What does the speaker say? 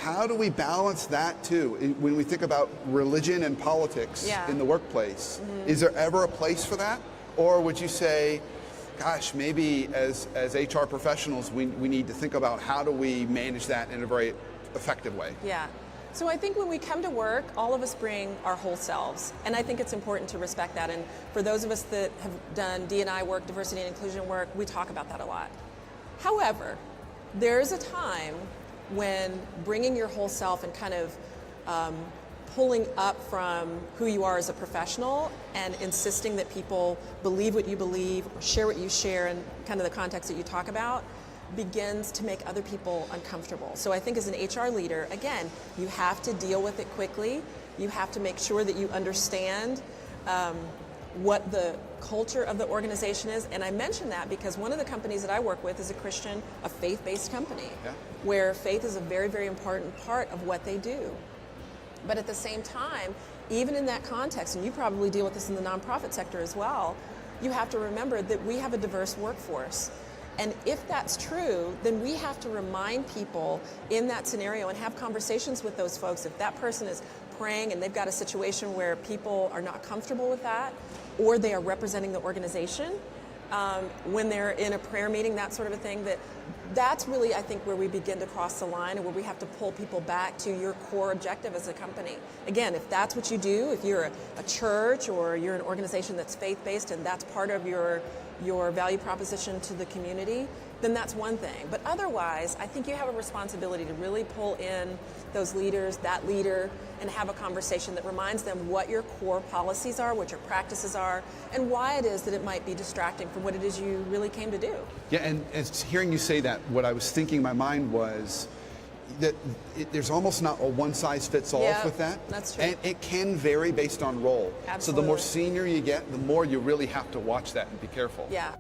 how do we balance that too? When we think about religion and politics in the workplace, is there ever a place for that? Or would you say, gosh, maybe as HR professionals, we need to think about how do we manage that in a very effective way? Yeah. So I think when we come to work, all of us bring our whole selves. And I think it's important to respect that. And for those of us that have done D&I work, diversity and inclusion work, we talk about that a lot. However, there is a time when bringing your whole self and kind of pulling up from who you are as a professional and insisting that people believe what you believe or share what you share in kind of the context that you talk about begins to make other people uncomfortable. So I think as an HR leader, again, you have to deal with it quickly. You have to make sure that you understand what the culture of the organization is. And I mention that because one of the companies that I work with is a Christian, a faith-based company, where faith is a very, very important part of what they do. But at the same time, even in that context, and you probably deal with this in the nonprofit sector as well, you have to remember that we have a diverse workforce. And if that's true, then we have to remind people in that scenario and have conversations with those folks. If that person is praying and they've got a situation where people are not comfortable with that, or they are representing the organization, when they're in a prayer meeting, that sort of a thing, that's really, I think, where we begin to cross the line and where we have to pull people back to your core objective as a company. Again, if that's what you do, if you're a church or you're an organization that's faith-based and that's part of your value proposition to the community, then that's one thing. But otherwise, I think you have a responsibility to really pull in those leaders, that leader, and have a conversation that reminds them what your core policies are, what your practices are, and why it is that it might be distracting from what it is you really came to do. Yeah, and hearing you say that, what I was thinking in my mind was that there's almost not a one-size-fits-all with that. That's true. And it can vary based on role. Absolutely. So the more senior you get, the more you really have to watch that and be careful. Yeah.